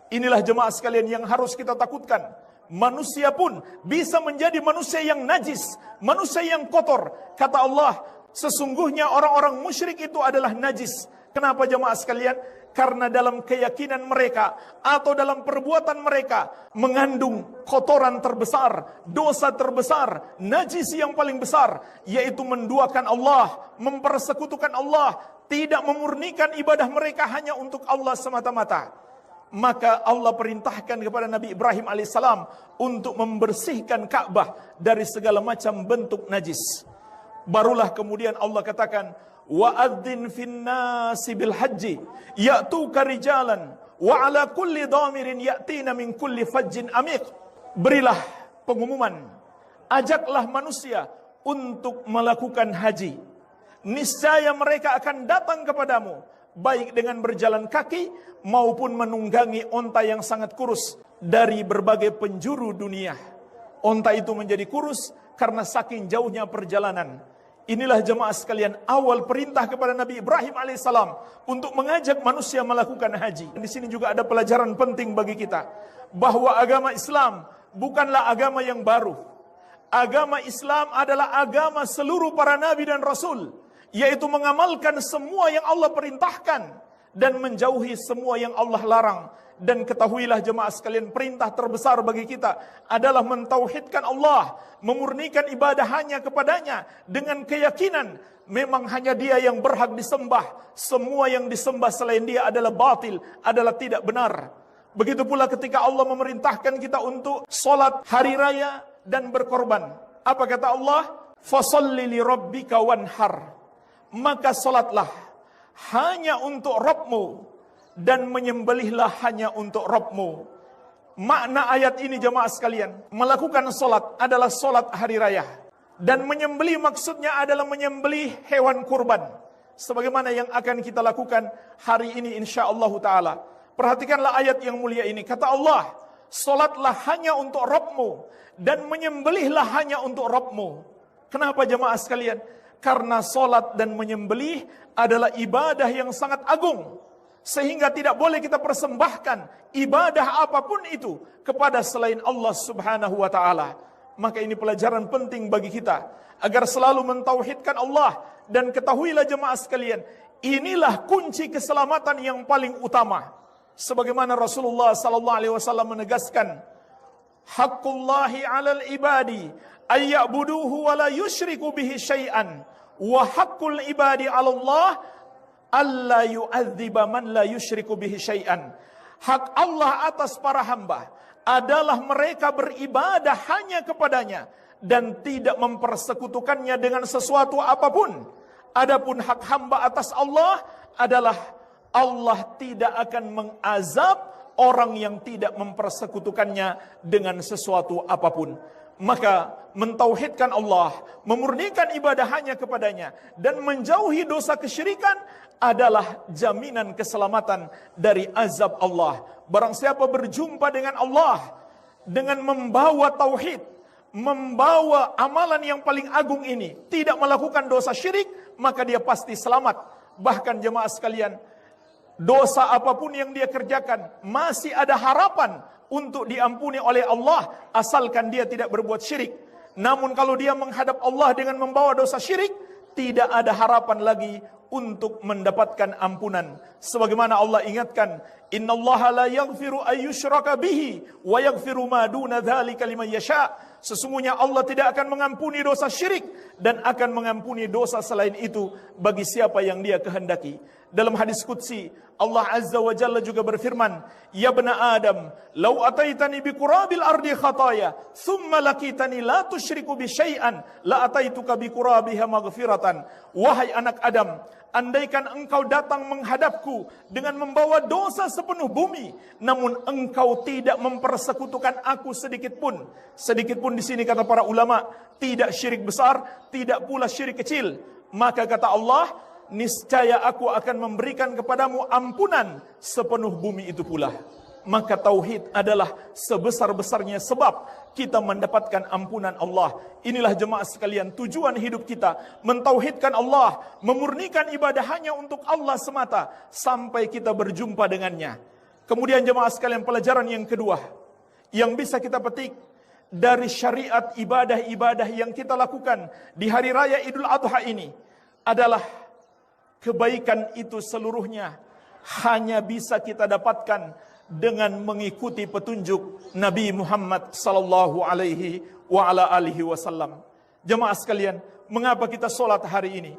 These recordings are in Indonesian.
Inilah jemaah sekalian yang harus kita takutkan. Manusia pun bisa menjadi manusia yang najis, manusia yang kotor. Kata Allah, sesungguhnya orang-orang musyrik itu adalah najis. Kenapa jemaah sekalian? Karena dalam keyakinan mereka atau dalam perbuatan mereka mengandung kotoran terbesar, dosa terbesar, najis yang paling besar, yaitu menduakan Allah, mempersekutukan Allah, tidak memurnikan ibadah mereka hanya untuk Allah semata-mata. Maka Allah perintahkan kepada Nabi Ibrahim alaihissalam untuk membersihkan Ka'bah dari segala macam bentuk najis. Barulah kemudian Allah katakan, wa'adzin finnasi bil haji ya'tuka rijalan wa ala kulli dhamirin ya'tina min kulli fajjin amiq. Berilah pengumuman, ajaklah manusia untuk melakukan haji. Niscaya mereka akan datang kepadamu, baik dengan berjalan kaki maupun menunggangi onta yang sangat kurus dari berbagai penjuru dunia. Onta itu menjadi kurus karena saking jauhnya perjalanan. Inilah jemaah sekalian awal perintah kepada Nabi Ibrahim alaihissalam untuk mengajak manusia melakukan haji. Di sini juga ada pelajaran penting bagi kita, bahwa agama Islam bukanlah agama yang baru. Agama Islam adalah agama seluruh para nabi dan rasul, yaitu mengamalkan semua yang Allah perintahkan dan menjauhi semua yang Allah larang. Dan ketahuilah jemaah sekalian, perintah terbesar bagi kita adalah mentauhidkan Allah, memurnikan ibadah hanya kepadanya dengan keyakinan memang hanya Dia yang berhak disembah. Semua yang disembah selain Dia adalah batil, adalah tidak benar. Begitu pula ketika Allah memerintahkan kita untuk sholat hari raya dan berkorban. Apa kata Allah? Fasalli li rabbika wanhar. Maka sholatlah hanya untuk Rabbmu dan menyembelihlah hanya untuk Rabbmu. Makna ayat ini jemaah sekalian, melakukan solat adalah solat hari raya, dan menyembelih maksudnya adalah menyembelih hewan kurban, sebagaimana yang akan kita lakukan hari ini insyaallah ta'ala. Perhatikanlah ayat yang mulia ini. Kata Allah, solatlah hanya untuk Rabbmu dan menyembelihlah hanya untuk Rabbmu. Kenapa jemaah sekalian? Karena solat dan menyembelih adalah ibadah yang sangat agung, sehingga tidak boleh kita persembahkan ibadah apapun itu kepada selain Allah subhanahu wa ta'ala. Maka ini pelajaran penting bagi kita, agar selalu mentauhidkan Allah. Dan ketahuilah jemaah sekalian, inilah kunci keselamatan yang paling utama. Sebagaimana Rasulullah SAW menegaskan, Haqqullahi 'alal ibadi ayya'buduhu wa la yusyriku bihi syai'an, wa haqqul ibadi 'ala Allah alla yu'adziba man la yusyriku bihi syai'an. Hak Allah atas para hamba adalah mereka beribadah hanya kepadanya dan tidak mempersekutukannya dengan sesuatu apapun. Adapun hak hamba atas Allah adalah Allah tidak akan mengazab orang yang tidak mempersekutukannya dengan sesuatu apapun. Maka mentauhidkan Allah, memurnikan ibadah hanya kepadanya, dan menjauhi dosa kesyirikan adalah jaminan keselamatan dari azab Allah. Barang siapa berjumpa dengan Allah dengan membawa tauhid, membawa amalan yang paling agung ini, tidak melakukan dosa syirik, maka dia pasti selamat. Bahkan jemaah sekalian, dosa apapun yang dia kerjakan masih ada harapan untuk diampuni oleh Allah, asalkan dia tidak berbuat syirik. Namun kalau dia menghadap Allah dengan membawa dosa syirik, tidak ada harapan lagi untuk mendapatkan ampunan. Sebagaimana Allah ingatkan, innallaha la yaghfiru ayyushraka bihi wa yaghfiru ma duna dzalika liman yasha. Sesungguhnya Allah tidak akan mengampuni dosa syirik dan akan mengampuni dosa selain itu bagi siapa yang Dia kehendaki. Dalam hadis qudsi, Allah Azza wa Jalla juga berfirman, Ya bna Adam, law ataitani bi qurabil ardi khataya, thumma lakitani la tusyriku bi syai'an, la ataituka bi qurabiha maghfiratan. Wahai anak Adam, andaikan engkau datang menghadapku dengan membawa dosa sepenuh bumi, namun engkau tidak mempersekutukan aku sedikit pun. Sedikit pun di sini kata para ulama, tidak syirik besar, tidak pula syirik kecil. Maka kata Allah, niscaya aku akan memberikan kepadamu ampunan sepenuh bumi itu pula. Maka tauhid adalah sebesar-besarnya sebab kita mendapatkan ampunan Allah. Inilah jemaah sekalian tujuan hidup kita, mentauhidkan Allah, memurnikan ibadah hanya untuk Allah semata sampai kita berjumpa dengannya. Kemudian jemaah sekalian, pelajaran yang kedua yang bisa kita petik dari syariat ibadah-ibadah yang kita lakukan di hari raya Idul Adha ini adalah kebaikan itu seluruhnya hanya bisa kita dapatkan dengan mengikuti petunjuk Nabi Muhammad sallallahu alaihi wa ala alihi wasallam. Jemaah sekalian, mengapa kita sholat hari ini?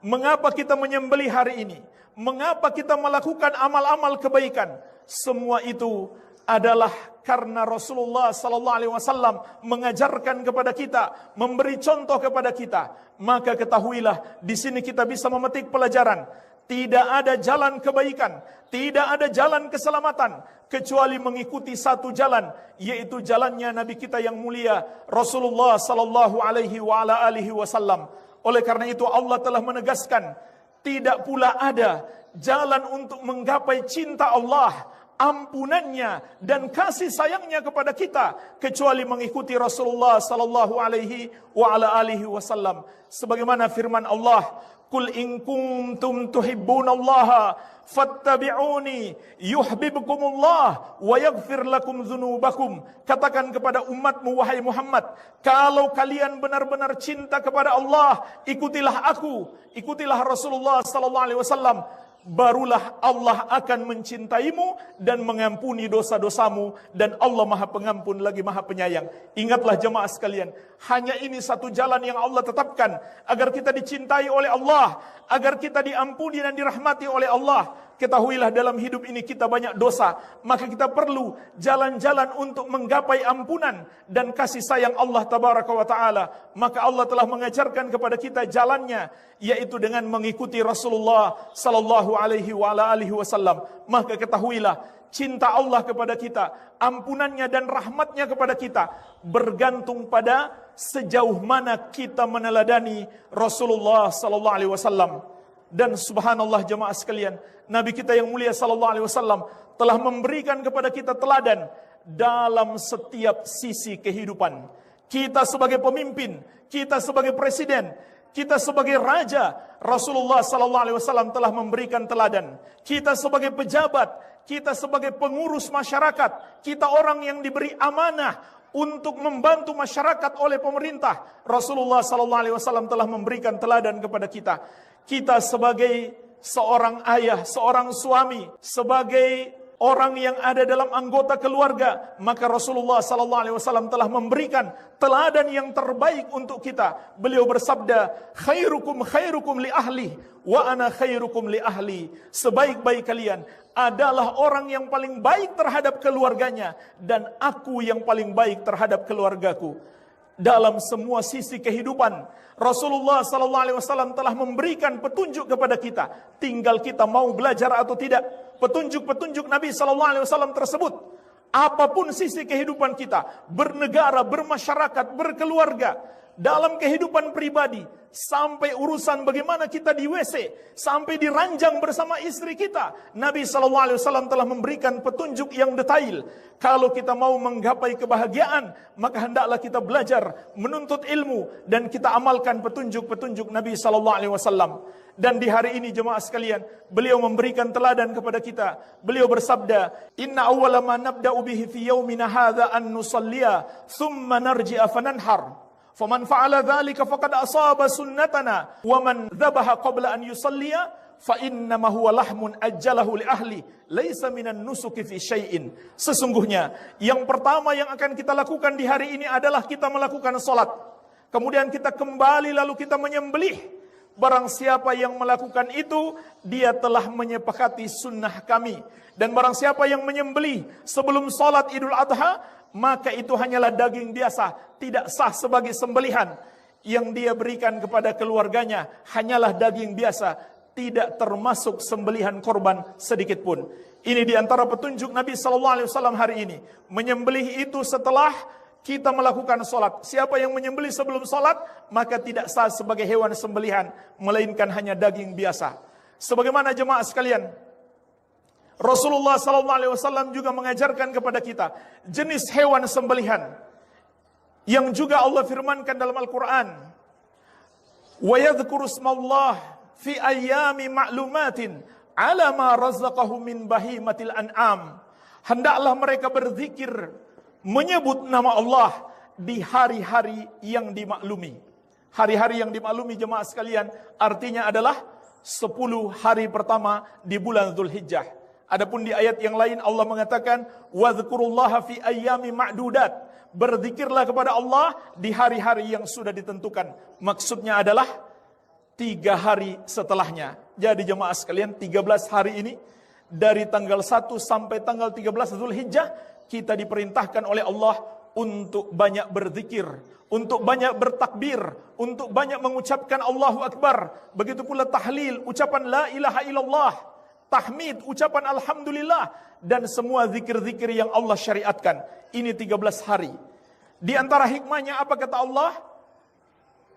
Mengapa kita menyembelih hari ini? Mengapa kita melakukan amal-amal kebaikan? Semua itu adalah karena Rasulullah sallallahu alaihi wasallam mengajarkan kepada kita, memberi contoh kepada kita. Maka ketahuilah, di sini kita bisa memetik pelajaran. Tidak ada jalan kebaikan, tidak ada jalan keselamatan kecuali mengikuti satu jalan, yaitu jalannya Nabi kita yang mulia Rasulullah sallallahu alaihi wa ala alihi wasallam. Oleh karena itu Allah telah menegaskan, tidak pula ada jalan untuk menggapai cinta Allah, ampunannya dan kasih sayangnya kepada kita kecuali mengikuti Rasulullah sallallahu alaihi wa ala alihi wasallam. Sebagaimana firman Allah, "Qul in kuntum tuhibbunallaha fattabi'uni yuhibbukumullah wa yaghfir lakum dzunubakum." Katakan kepada umatmu, wahai Muhammad, kalau kalian benar-benar cinta kepada Allah, ikutilah aku, ikutilah Rasulullah sallallahu alaihi wasallam, barulah Allah akan mencintaimu dan mengampuni dosa-dosamu, dan Allah Maha Pengampun lagi Maha Penyayang. Ingatlah jemaah sekalian, hanya ini satu jalan yang Allah tetapkan agar kita dicintai oleh Allah, agar kita diampuni dan dirahmati oleh Allah. Ketahuilah dalam hidup ini kita banyak dosa, maka kita perlu jalan-jalan untuk menggapai ampunan dan kasih sayang Allah tabaraka wa taala. Maka Allah telah mengajarkan kepada kita jalannya, yaitu dengan mengikuti Rasulullah sallallahu alaihi wa ala alihi wasallam. Maka ketahuilah, cinta Allah kepada kita, ampunannya dan rahmatnya kepada kita bergantung pada sejauh mana kita meneladani Rasulullah sallallahu alaihi wasallam. Dan subhanallah jemaah sekalian, Nabi kita yang mulia sallallahu alaihi wasallam telah memberikan kepada kita teladan dalam setiap sisi kehidupan. Kita sebagai pemimpin, kita sebagai presiden, kita sebagai raja, Rasulullah sallallahu alaihi wasallam telah memberikan teladan. Kita sebagai pejabat, kita sebagai pengurus masyarakat, kita orang yang diberi amanah untuk membantu masyarakat oleh pemerintah, Rasulullah sallallahu alaihi wasallam telah memberikan teladan kepada kita. Kita sebagai seorang ayah, seorang suami, sebagai orang yang ada dalam anggota keluarga, maka Rasulullah sallallahu alaihi wasallam telah memberikan teladan yang terbaik untuk kita. Beliau bersabda, "Khairukum khairukum li ahli wa ana khairukum li ahli." Sebaik-baik kalian adalah orang yang paling baik terhadap keluarganya, dan aku yang paling baik terhadap keluargaku. Dalam semua sisi kehidupan, Rasulullah sallallahu alaihi wasallam telah memberikan petunjuk kepada kita. Tinggal kita mau belajar atau tidak petunjuk-petunjuk Nabi sallallahu alaihi wasallam tersebut. Apapun sisi kehidupan kita, bernegara, bermasyarakat, berkeluarga, dalam kehidupan pribadi, sampai urusan bagaimana kita di WC, sampai di ranjang bersama istri kita, Nabi sallallahu alaihi wasallam telah memberikan petunjuk yang detail. Kalau kita mau menggapai kebahagiaan, maka hendaklah kita belajar, menuntut ilmu, dan kita amalkan petunjuk-petunjuk Nabi sallallahu alaihi wasallam. Dan di hari ini jemaah sekalian, beliau memberikan teladan kepada kita. Beliau bersabda, "Inna awwala ma nabda'u bihi fi yaumina hadza an nusalliya, thumma narji'a fananhar. Faman fa'ala dzalika faqad asaba sunnatana, wa man dzabaha qabla an yusalliya fa innama huwa lahmun ajjalahu li ahli, laisa minan nusuki fi syai'in." Sesungguhnya yang pertama yang akan kita lakukan di hari ini adalah kita melakukan salat. Kemudian kita kembali lalu kita menyembelih. Barang siapa yang melakukan itu, dia telah menyepakati sunnah kami. Dan barang siapa yang menyembelih sebelum salat Idul Adha, maka itu hanyalah daging biasa, tidak sah sebagai sembelihan. Yang dia berikan kepada keluarganya hanyalah daging biasa, tidak termasuk sembelihan korban sedikit pun. Ini diantara petunjuk Nabi sallallahu alaihi wasallam hari ini. Menyembelih itu setelah kita melakukan salat. Siapa yang menyembelih sebelum salat, maka tidak sah sebagai hewan sembelihan, melainkan hanya daging biasa. Sebagaimana jemaah sekalian, Rasulullah sallallahu alaihi wasallam juga mengajarkan kepada kita jenis hewan sembelihan yang juga Allah firmankan dalam Al-Qur'an. "Wa yadhkuru ismallah fi ayyami ma'lumatin ala ma razaqahum min bahimatil an'am. Hendaklah mereka berzikir, menyebut nama Allah di hari-hari yang dimaklumi. Hari-hari yang dimaklumi jemaah sekalian artinya adalah 10 hari pertama di bulan Dzulhijjah. Adapun di ayat yang lain Allah mengatakan wadhkurullaha fi ayyami ma'dudat. Berzikirlah kepada Allah di hari-hari yang sudah ditentukan. Maksudnya adalah 3 hari setelahnya. Jadi jemaah sekalian 13 hari ini dari tanggal 1 sampai tanggal 13 Dzulhijjah kita diperintahkan oleh Allah untuk banyak berzikir, untuk banyak bertakbir, untuk banyak mengucapkan Allahu Akbar. Begitu pula tahlil, ucapan la ilaha illallah, tahmid, ucapan alhamdulillah, dan semua zikir-zikir yang Allah syariatkan. Ini 13 hari. Di antara hikmahnya apa kata Allah?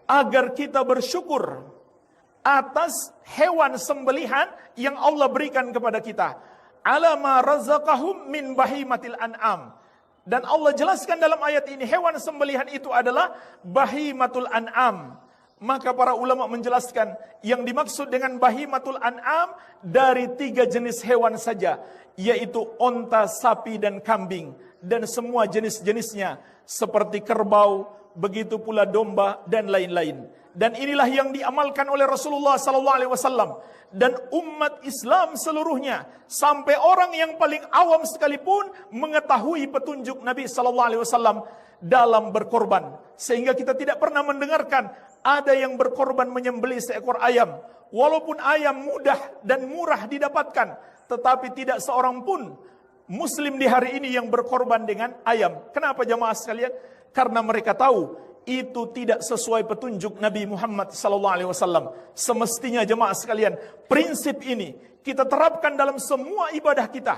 Agar kita bersyukur atas hewan sembelihan yang Allah berikan kepada kita. Ala ma razaqahum min bahimatil an'am. Dan Allah jelaskan dalam ayat ini hewan sembelihan itu adalah bahimatul an'am. Maka para ulama menjelaskan yang dimaksud dengan bahimatul an'am dari 3 jenis hewan saja, yaitu onta, sapi, dan kambing, dan semua jenis-jenisnya seperti kerbau, begitu pula domba dan lain-lain. Dan inilah yang diamalkan oleh Rasulullah SAW dan umat Islam seluruhnya, sampai orang yang paling awam sekalipun mengetahui petunjuk Nabi SAW dalam berkorban. Sehingga kita tidak pernah mendengarkan ada yang berkorban menyembelih seekor ayam, walaupun ayam mudah dan murah didapatkan, tetapi tidak seorang pun Muslim di hari ini yang berkorban dengan ayam. Kenapa jamaah sekalian? Karena mereka tahu itu tidak sesuai petunjuk Nabi Muhammad SAW. Semestinya jemaah sekalian, prinsip ini kita terapkan dalam semua ibadah kita.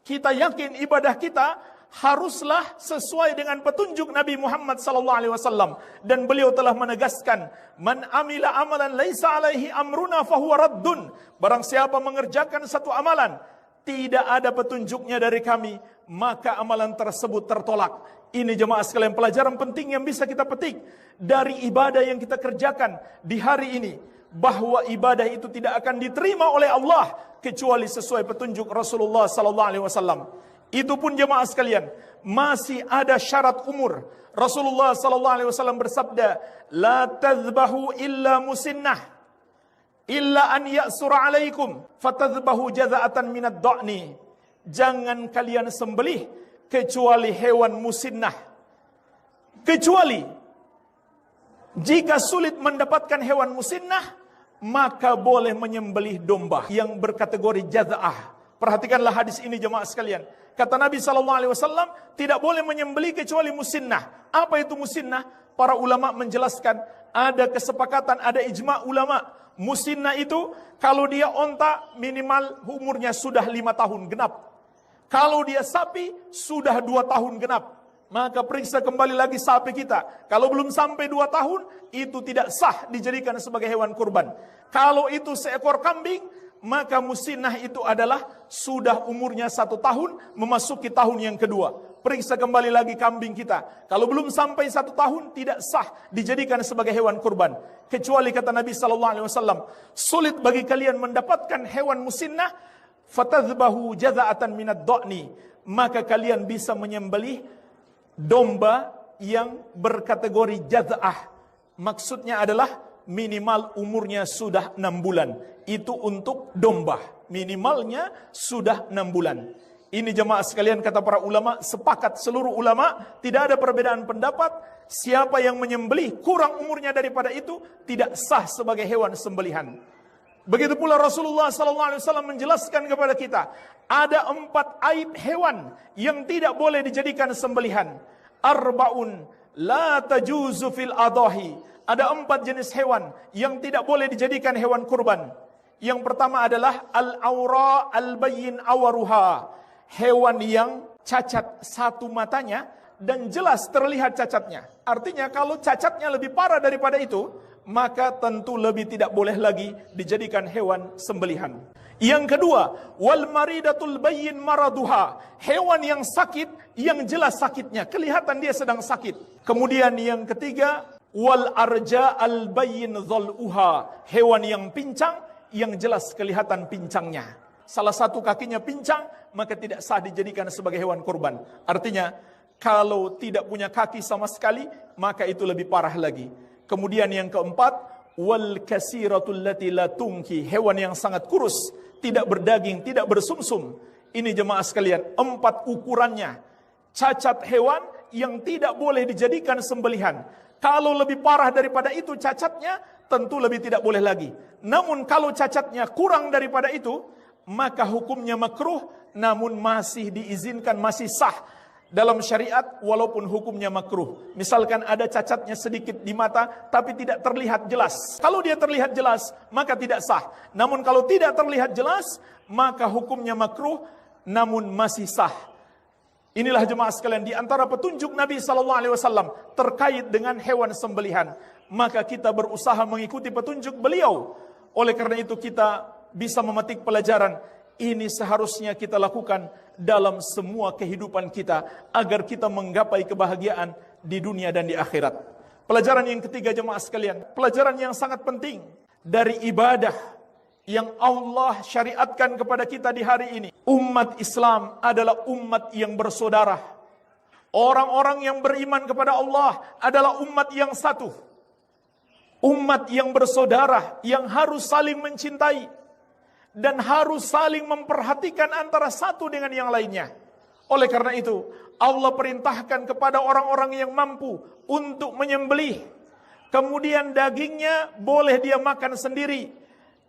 Kita yakin ibadah kita haruslah sesuai dengan petunjuk Nabi Muhammad SAW. Dan beliau telah menegaskan, man amila amalan laisa alaihi amruna fahuwa raddun. Barang siapa mengerjakan satu amalan tidak ada petunjuknya dari kami, maka amalan tersebut tertolak. Ini jemaah sekalian pelajaran penting yang bisa kita petik dari ibadah yang kita kerjakan di hari ini, bahwa ibadah itu tidak akan diterima oleh Allah kecuali sesuai petunjuk Rasulullah SAW. Itu pun jemaah sekalian masih ada syarat umur. Rasulullah SAW bersabda, la tazbahu illa musinnah illa an ya'sura alaikum fatazbahu jaza'atan minad dha'ni. Jangan kalian sembelih kecuali hewan musinnah, kecuali jika sulit mendapatkan hewan musinnah, maka boleh menyembelih domba yang berkategori jaza'ah. Perhatikanlah hadis ini jemaah sekalian. Kata Nabi SAW, tidak boleh menyembelih kecuali musinnah. Apa itu musinnah? Para ulama menjelaskan, ada kesepakatan, ada ijma' ulama. Musinnah itu kalau dia onta minimal umurnya sudah 5 tahun genap. Kalau dia sapi sudah 2 tahun genap. Maka periksa kembali lagi sapi kita. Kalau belum sampai 2 tahun, itu tidak sah dijadikan sebagai hewan kurban. Kalau itu seekor kambing, maka musinnah itu adalah sudah umurnya 1 tahun memasuki tahun yang kedua. Periksa kembali lagi kambing kita. Kalau belum sampai 1 tahun, tidak sah dijadikan sebagai hewan kurban. Kecuali kata Nabi SAW, sulit bagi kalian mendapatkan hewan musinnah, fatazbahu jaza'atan minad dha'ni. Maka kalian bisa menyembelih domba yang berkategori jaza'ah. Maksudnya adalah minimal umurnya sudah 6 bulan. Itu untuk domba. Minimalnya sudah 6 bulan. Ini jemaah sekalian kata para ulama, sepakat seluruh ulama, tidak ada perbedaan pendapat. Siapa yang menyembelih kurang umurnya daripada itu tidak sah sebagai hewan sembelihan. Begitu pula Rasulullah SAW menjelaskan kepada kita, ada 4 aib hewan yang tidak boleh dijadikan sembelihan. Arba'un la tajuzu fil adahi. Ada 4 jenis hewan yang tidak boleh dijadikan hewan kurban. Yang pertama adalah al-awra al-bayyin awaruha. Hewan yang cacat satu matanya dan jelas terlihat cacatnya. Artinya kalau cacatnya lebih parah daripada itu, maka tentu lebih tidak boleh lagi dijadikan hewan sembelihan. Yang kedua, wal maridatul bayyin maraduha. Hewan yang sakit, yang jelas sakitnya, kelihatan dia sedang sakit. Kemudian yang ketiga, wal arja al bayyin dhal'uha. Hewan yang pincang, yang jelas kelihatan pincangnya. Salah satu kakinya pincang, maka tidak sah dijadikan sebagai hewan kurban. Artinya, kalau tidak punya kaki sama sekali, maka itu lebih parah lagi. Kemudian yang keempat, wal kasiratul lati la tungki, hewan yang sangat kurus, tidak berdaging, tidak bersumsum. Ini jemaah sekalian, 4 ukurannya. Cacat hewan yang tidak boleh dijadikan sembelihan. Kalau lebih parah daripada itu cacatnya, tentu lebih tidak boleh lagi. Namun kalau cacatnya kurang daripada itu, maka hukumnya makruh, namun masih diizinkan, masih sah dalam syariat walaupun hukumnya makruh. Misalkan ada cacatnya sedikit di mata tapi tidak terlihat jelas. Kalau dia terlihat jelas, maka tidak sah. Namun kalau tidak terlihat jelas, maka hukumnya makruh, namun masih sah. Inilah jemaah sekalian di antara petunjuk Nabi SAW terkait dengan hewan sembelihan. Maka kita berusaha mengikuti petunjuk beliau. Oleh karena itu kita bisa memetik pelajaran. Ini seharusnya kita lakukan dalam semua kehidupan kita agar kita menggapai kebahagiaan di dunia dan di akhirat. Pelajaran yang ketiga jemaah sekalian, pelajaran yang sangat penting dari ibadah yang Allah syariatkan kepada kita di hari ini. Umat Islam adalah umat yang bersaudara. Orang-orang yang beriman kepada Allah adalah umat yang satu. Umat yang bersaudara, yang harus saling mencintai dan harus saling memperhatikan antara satu dengan yang lainnya. Oleh karena itu, Allah perintahkan kepada orang-orang yang mampu untuk menyembelih. Kemudian dagingnya boleh dia makan sendiri,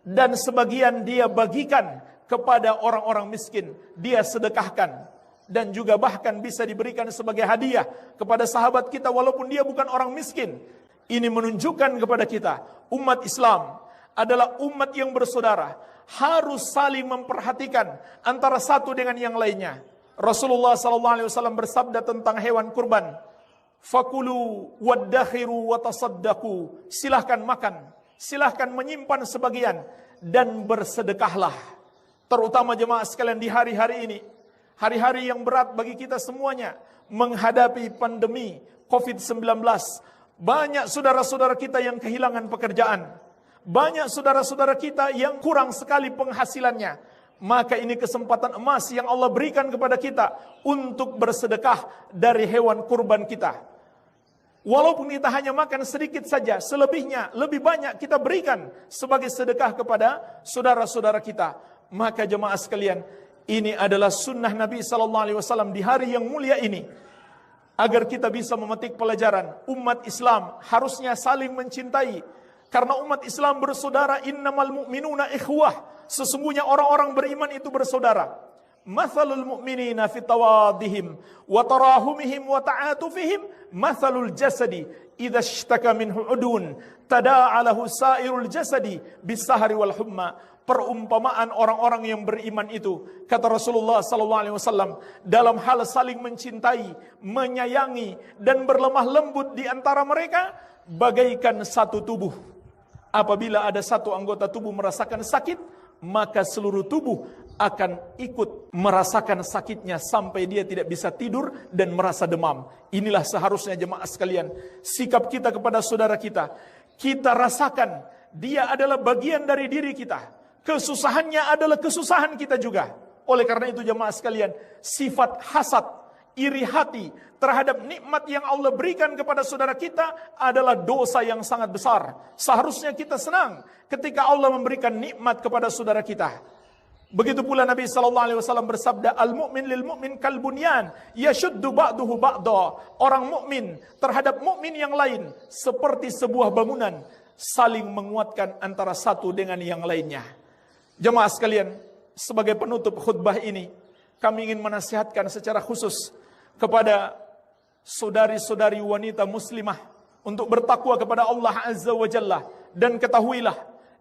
dan sebagian dia bagikan kepada orang-orang miskin, dia sedekahkan, dan juga bahkan bisa diberikan sebagai hadiah kepada sahabat kita walaupun dia bukan orang miskin. Ini menunjukkan kepada kita, umat Islam adalah umat yang bersaudara, harus saling memperhatikan antara satu dengan yang lainnya. Rasulullah SAW bersabda tentang hewan kurban, fakulu waddakhiru watasaddaqu, silahkan makan, silahkan menyimpan sebagian dan bersedekahlah. Terutama jemaah sekalian di hari-hari ini, hari-hari yang berat bagi kita semuanya, menghadapi pandemi COVID-19. Banyak saudara-saudara kita yang kehilangan pekerjaan, banyak saudara-saudara kita yang kurang sekali penghasilannya. Maka ini kesempatan emas yang Allah berikan kepada kita untuk bersedekah dari hewan kurban kita. Walaupun kita hanya makan sedikit saja, selebihnya lebih banyak kita berikan sebagai sedekah kepada saudara-saudara kita. Maka jemaah sekalian, ini adalah sunnah Nabi SAW di hari yang mulia ini. Agar kita bisa memetik pelajaran, umat Islam harusnya saling mencintai. Karena umat Islam bersaudara, innamal mu'minuna ikhwah. Sesungguhnya orang-orang beriman itu bersaudara. Mathalul mu'minina fi tawadihim wa tarahumihim wa ta'atufihim mathalul jasadi idza ishtaka minhu udun tada'alahu sairul jasadi bisahari wal humma. Perumpamaan orang-orang yang beriman itu, kata Rasulullah SAW, dalam hal saling mencintai, menyayangi dan berlemah lembut di antara mereka bagaikan satu tubuh. Apabila ada satu anggota tubuh merasakan sakit, maka seluruh tubuh akan ikut merasakan sakitnya sampai dia tidak bisa tidur dan merasa demam. Inilah seharusnya jemaah sekalian, sikap kita kepada saudara kita. Kita rasakan dia adalah bagian dari diri kita. Kesusahannya adalah kesusahan kita juga. Oleh karena itu jemaah sekalian, sifat hasad, iri hati terhadap nikmat yang Allah berikan kepada saudara kita adalah dosa yang sangat besar. Seharusnya kita senang ketika Allah memberikan nikmat kepada saudara kita. Begitu pula Nabi SAW bersabda, al-mu'min lil-mu'min kal-bunyan yashuddu ba'duhu ba'da. Orang mukmin terhadap mukmin yang lain seperti sebuah bangunan, saling menguatkan antara satu dengan yang lainnya. Jemaah sekalian, sebagai penutup khutbah ini, kami ingin menasihatkan secara khusus kepada saudari-saudari wanita muslimah untuk bertakwa kepada Allah Azza wa Jalla. Dan ketahuilah,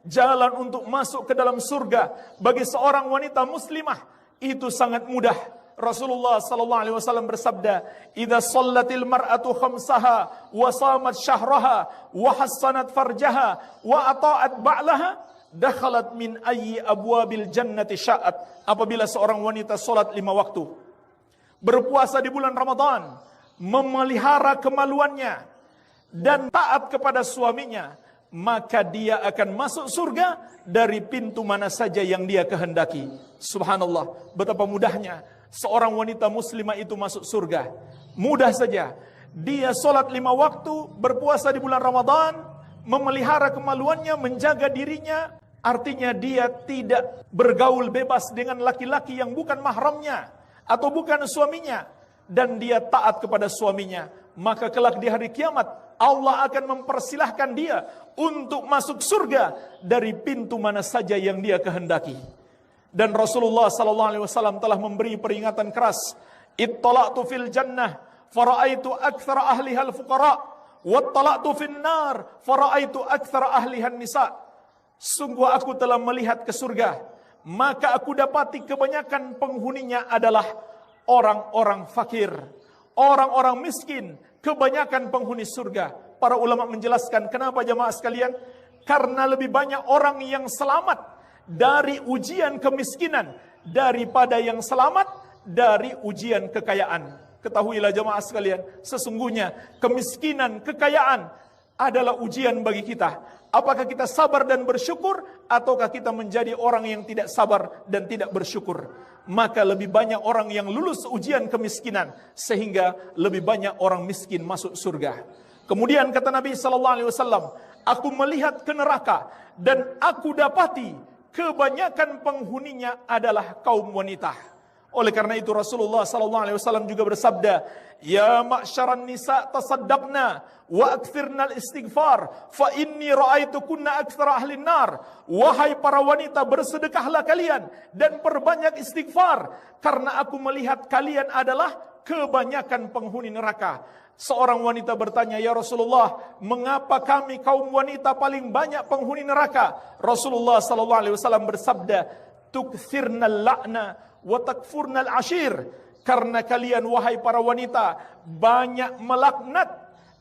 jalan untuk masuk ke dalam surga bagi seorang wanita muslimah itu sangat mudah. Rasulullah SAW bersabda, "Idza shallatil mar'atu khamsaha wa shamat syahraha wa hassanat farjaha wa ata'at ba'laha dakhalat min ayyi abwabil jannati sya'at." Apabila seorang wanita salat 5 waktu, berpuasa di bulan Ramadan, memelihara kemaluannya dan taat kepada suaminya, maka dia akan masuk surga dari pintu mana saja yang dia kehendaki. Subhanallah, betapa mudahnya seorang wanita muslimah itu masuk surga. Mudah saja. Dia sholat 5 waktu, berpuasa di bulan Ramadan, memelihara kemaluannya, menjaga dirinya. Artinya dia tidak bergaul bebas dengan laki-laki yang bukan mahramnya atau bukan suaminya. Dan dia taat kepada suaminya. Maka kelak di hari kiamat, Allah akan mempersilahkan dia untuk masuk surga dari pintu mana saja yang dia kehendaki. Dan Rasulullah SAW telah memberi peringatan keras. Ittala'tu fil jannah fara'aitu aktsara ahliha al-fuqara wattala'tu fin nar fara'aitu aktsara ahliha an-nisa. Sungguh aku telah melihat ke surga, maka aku dapati kebanyakan penghuninya adalah orang-orang fakir, orang-orang miskin, kebanyakan penghuni surga. Para ulama menjelaskan kenapa jamaah sekalian? Karena lebih banyak orang yang selamat dari ujian kemiskinan daripada yang selamat dari ujian kekayaan. Ketahuilah jamaah sekalian, sesungguhnya kemiskinan, kekayaan adalah ujian bagi kita. Apakah kita sabar dan bersyukur, ataukah kita menjadi orang yang tidak sabar dan tidak bersyukur? Maka lebih banyak orang yang lulus ujian kemiskinan, sehingga lebih banyak orang miskin masuk surga. Kemudian kata Nabi SAW, aku melihat ke neraka dan aku dapati kebanyakan penghuninya adalah kaum wanita. Oleh karena itu Rasulullah SAW juga bersabda, ya ma'syaran nisa tasaddaqna wa aktsirna al-istighfar fa inni ra'aitukunna aktsara ahli nar. Wahai para wanita, bersedekahlah kalian dan perbanyak istighfar, karena aku melihat kalian adalah kebanyakan penghuni neraka. Seorang wanita bertanya, ya Rasulullah, mengapa kami kaum wanita paling banyak penghuni neraka? Rasulullah SAW bersabda, tukthirnal la'na wa takfurnal ashir. Karena kalian wahai para wanita banyak melaknat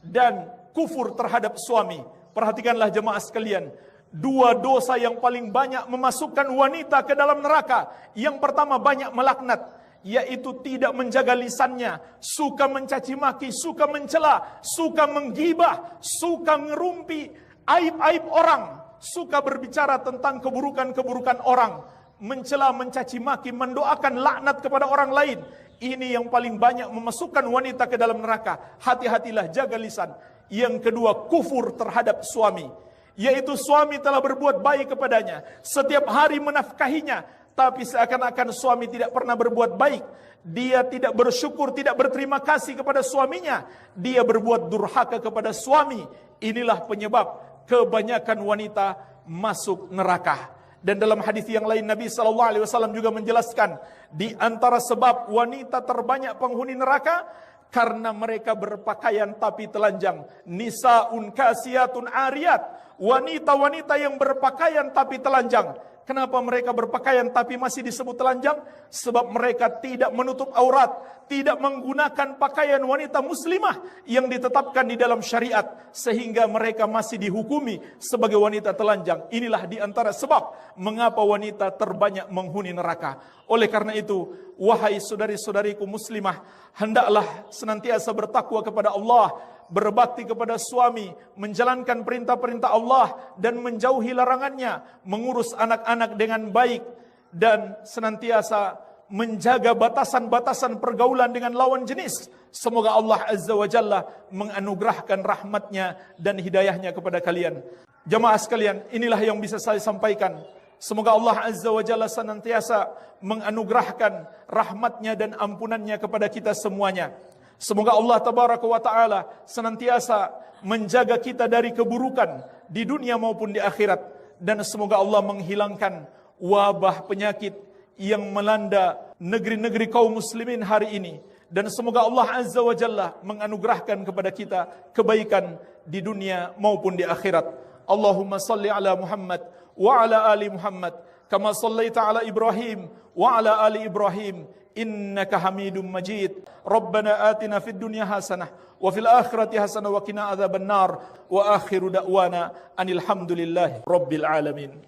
dan kufur terhadap suami. Perhatikanlah jemaah sekalian, 2 dosa yang paling banyak memasukkan wanita ke dalam neraka. Yang pertama banyak melaknat, yaitu tidak menjaga lisannya, suka mencaci maki, suka mencela, suka menggibah, suka ngerumpi aib-aib orang, suka berbicara tentang keburukan-keburukan orang, mencela, mencaci maki, mendoakan laknat kepada orang lain. Ini yang paling banyak memasukkan wanita ke dalam neraka. Hati-hatilah, jaga lisan. Yang kedua, kufur terhadap suami, yaitu suami telah berbuat baik kepadanya, setiap hari menafkahinya, tapi seakan-akan suami tidak pernah berbuat baik. Dia tidak bersyukur, tidak berterima kasih kepada suaminya. Dia berbuat durhaka kepada suami. Inilah penyebab kebanyakan wanita masuk neraka. Dan dalam hadis yang lain Nabi SAW juga menjelaskan, di antara sebab wanita terbanyak penghuni neraka karena mereka berpakaian tapi telanjang. Nisaun kasiyatun ariyat, wanita-wanita yang berpakaian tapi telanjang. Kenapa mereka berpakaian tapi masih disebut telanjang? Sebab mereka tidak menutup aurat, tidak menggunakan pakaian wanita muslimah yang ditetapkan di dalam syariat, sehingga mereka masih dihukumi sebagai wanita telanjang. Inilah di antara sebab mengapa wanita terbanyak menghuni neraka. Oleh karena itu, wahai saudari-saudariku muslimah, hendaklah senantiasa bertakwa kepada Allah, berbakti kepada suami, menjalankan perintah-perintah Allah dan menjauhi larangannya, mengurus anak-anak dengan baik, dan senantiasa menjaga batasan-batasan pergaulan dengan lawan jenis. Semoga Allah Azza wa Jalla menganugerahkan rahmatnya dan hidayahnya kepada kalian. Jamaah sekalian, inilah yang bisa saya sampaikan. Semoga Allah Azza wa Jalla senantiasa menganugerahkan rahmatnya dan ampunannya kepada kita semuanya. Semoga Allah Tabaraka wa Ta'ala senantiasa menjaga kita dari keburukan di dunia maupun di akhirat. Dan semoga Allah menghilangkan wabah penyakit yang melanda negeri-negeri kaum muslimin hari ini. Dan semoga Allah Azza wa Jalla menganugerahkan kepada kita kebaikan di dunia maupun di akhirat. Allahumma salli ala Muhammad wa ala ali Muhammad kama sallaita ala Ibrahim wa ala ali Ibrahim innaka Hamidum Majid. Rabbana atina fid dunya hasanah wa fil akhirati hasanah wa qina adzabannar wa akhiru da'wana anil hamdulillahi rabbil alamin.